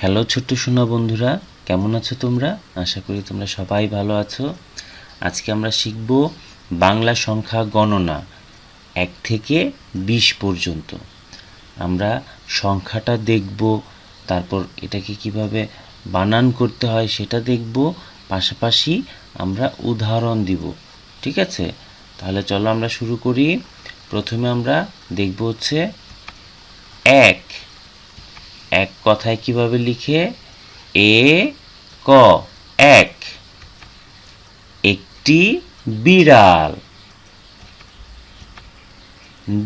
Hello ছোট্ট সোনা বন্ধুরা, কেমন আছো তোমরা? আশা করি তোমরা সবাই ভালো আছো। আজকে আমরা শিখব বাংলা সংখ্যা গণনা 1 থেকে 20 পর্যন্ত। আমরা সংখ্যাটা দেখব, তারপর এটাকে কিভাবে বানান করতে হয় সেটা দেখব, পাশাপাশি আমরা উদাহরণ দিব। ঠিক আছে? তাহলে চলো আমরা শুরু করি। প্রথমে আমরা দেখব হচ্ছে 1। এক কথায় কিভাবে লিখে? এ ক এক। একটি বিড়াল।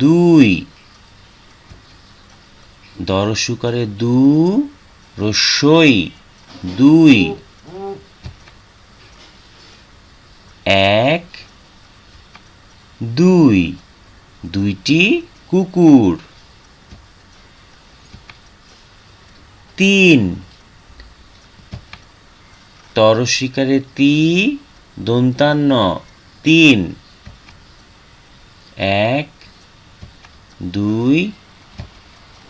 2 দরসুকারে দু রস্যই 2। 1 2 দুইটি কুকুর। 3 তরসিকারে তি দন্তান্ন 3। 1 2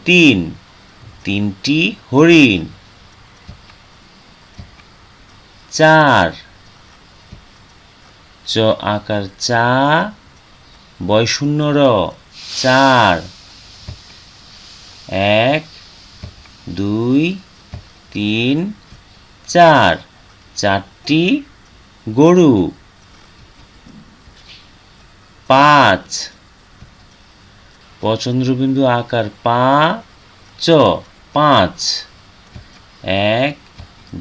3 তিনটি হরিণ। 4 চ আকার চা বয়শূন্য র 4। 1 2 3 4 চারটি গরু। 5 পচন্দ্রবিন্দু আকার পা চ 5। 1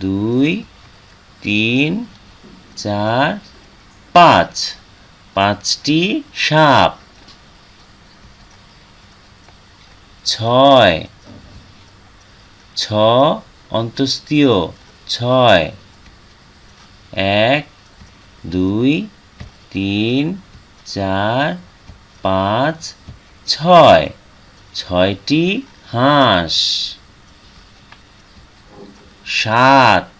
2 3 4 5 পাঁচটি সাপ। 6 ছ অন্তস্তীয় 6। 1 2 3 4 5 6 ছয়টি হাঁস। 7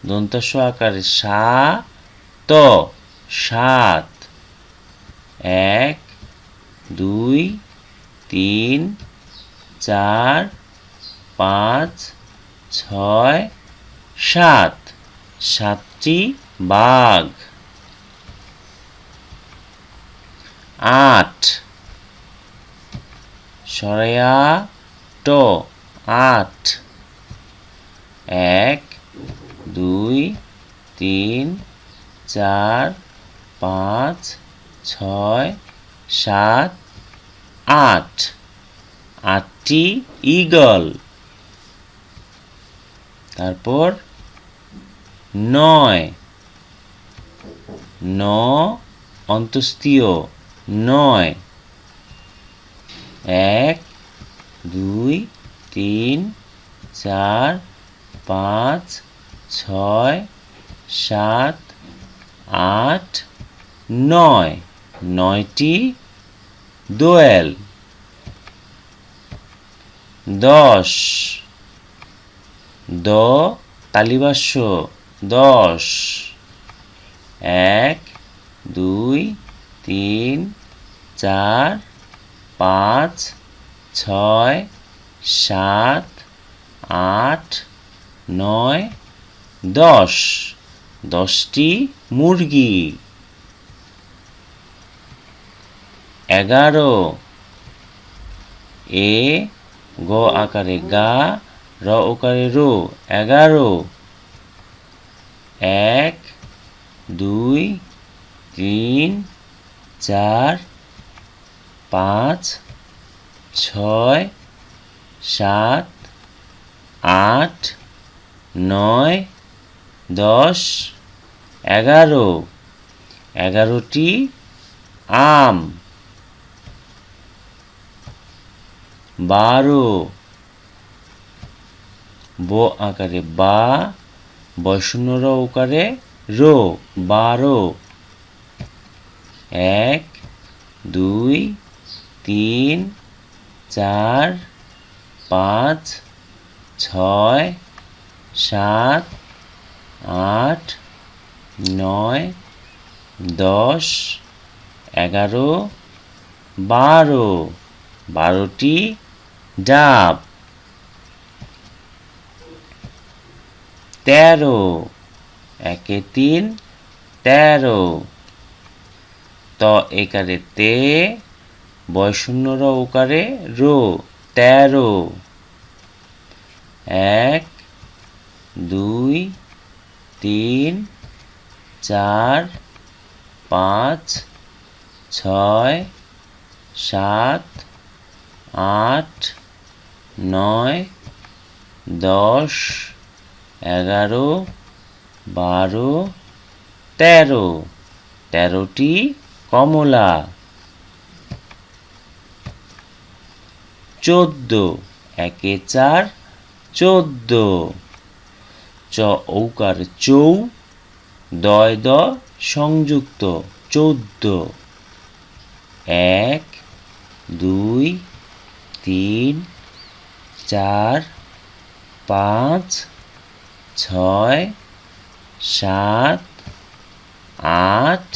দন্তাস্ব আকারে সা ত 7। 1 2 3 4 5 6 7 সাতটি বাঘ। 8 সরেয়া ট 8। 1 2 3 4 5 6 7 8 আটটি ঈগল। তারপর 9 ন অন্তস্তীয় 9। 1 2 3 4 5 6 7 8 9 নয়টি দোয়েল। 10 দ তালিবাস্য 10। 1 2 3 4 5 6 7 8 9 10 10টি মুরগি। 11 এ গ আকারে গা র ওকারে রো 11। 1 2 3 4 5 6 7 8 9 10 11 11টি আম। 12 ব আকারে বা বয়শূন্য র ওকারে রো 12। 1 2 3 4 5 6 7 8 9 10 11 12 12টি ডাব। তেরো, একে তিন, তেরো। ত একারে তে, বয় শূন্য র ওকারে রো, তেরো। এক, দুই, তিন, চার, পাঁচ, ছয়, সাত, আট, নয়, 10, 11, 12, 13। 13টি কমলা। 14, একে 4, 14। চ ঔকার চৌ, দয় দ সংযুক্ত, 14। 1, 2, 3, 4, 5, 6, 7, 8,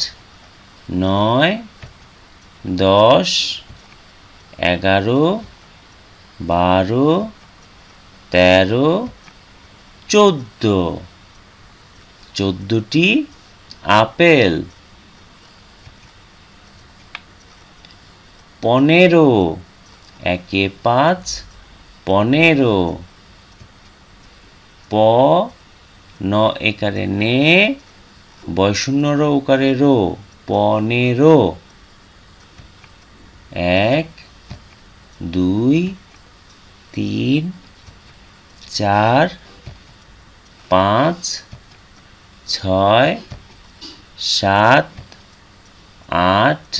9, 10, 11, 12, 13, 14। 14টি আপেল। 15, একে 5, 15। প ন একারে নে, বয় শূন্য র ওকারে রো, 15। 1, 2, 3, 4, 5, 6, 7, 8,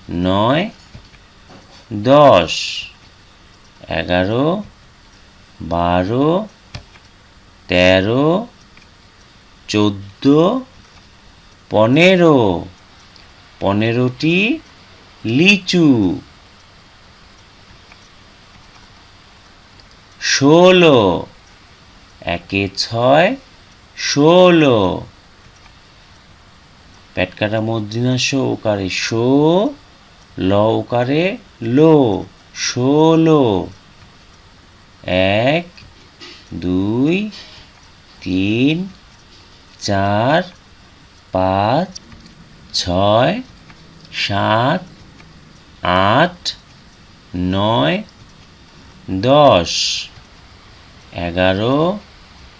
9, 10, 11, 12, 13, 14, 15। 15টি লিচু। 16, একে 6, 16। পেটকাটা মূর্ধন্য ওকারে শো, ল ওকারে লো, 16। 1, 2, 3, 4, 5, 6, 7, 8, 9, 10, 11,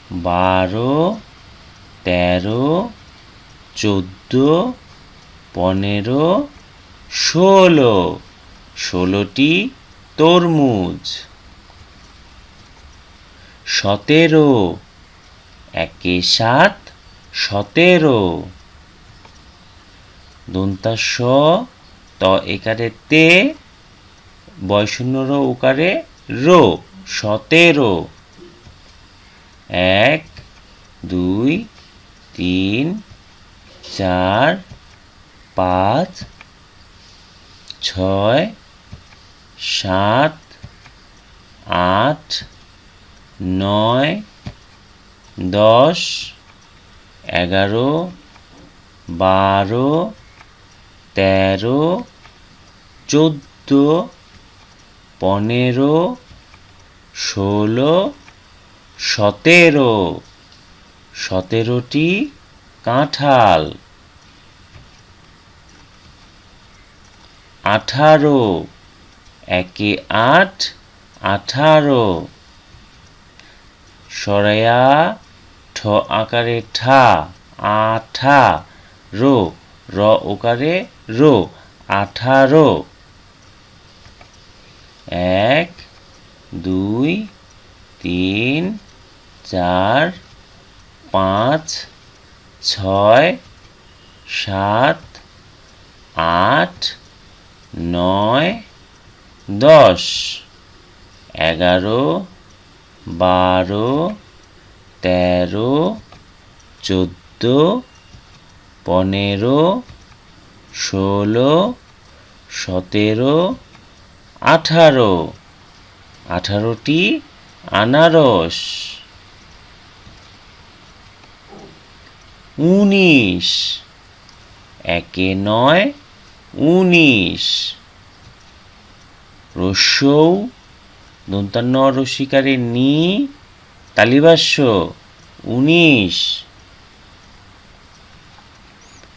12, 13, 14, 15, 16। 16টি তরমুজ। 17, একে 7, 17। দন্তা স, ত একারে তে, বয় শূন্য র ওকারে রো, 17। 1, 2, 3, 4, 5, 6, 7, 8, 9, 10, 11, 12, 13, 14, 15, 16, 17। 17টি কাঁঠাল। 18, একে 8, 18। সরেয়া ঠ আকারে ঠা, আঠা, রো, র ওকারে রো, 18। 1, 2, 3, 4, 5, 6, 7, 8, 9, 10, 11, 12, 13, 14, 15, 16, 17, 18। 18টি আনারস। 19, একে 9, 19। রস্যৌ, দন্তান্ন রসিকারে নি, তালিবাস্য, 19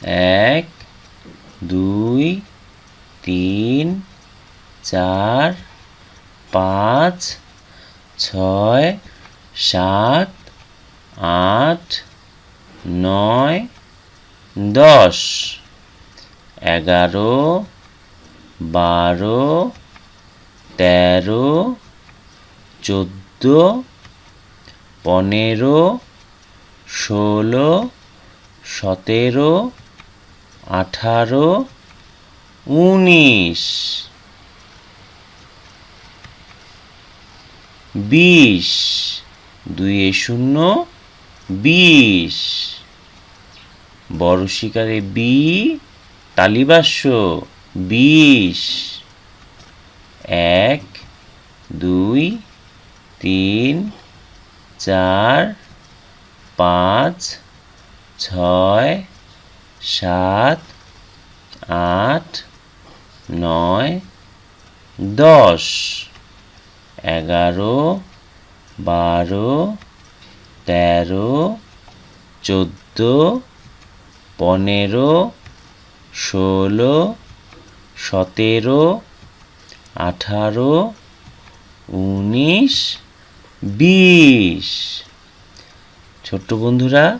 1 2 3 4 5 6 7 8 9 10 11 12 13 14 15 16 17 18 19 20 2 0 20 বড় শিকারে বি তালিবাস্য 20 1 2 3 4 5 6 7 8 9 10 11 12 13 14 15 16 17 18 19 20 ছোট্ট বন্ধুরা,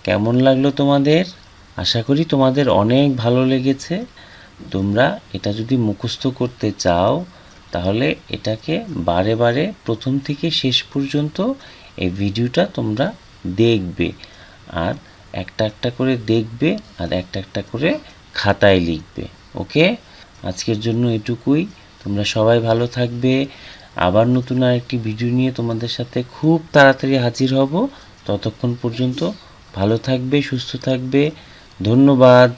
কেমন লাগলো তোমাদের? আশা করি তোমাদের অনেক ভালো লেগেছে। তোমরা এটা যদি মুখস্থ করতে চাও তাহলে এটাকে বারে বারে প্রথম থেকে শেষ পর্যন্ত এই ভিডিওটা তোমরা দেখবে, আর একটা একটা করে দেখবে, আর একটা একটা করে খাতায় লিখবে। ওকে, আজকের জন্য এটুকুই। তোমরা সবাই ভালো থাকবে। আবার নতুন আরেকটি ভিডিও নিয়ে তোমাদের সাথে খুব তাড়াতাড়ি হাজির হব। ততক্ষণ পর্যন্ত ভালো থাকবে, সুস্থ থাকবে। ধন্যবাদ।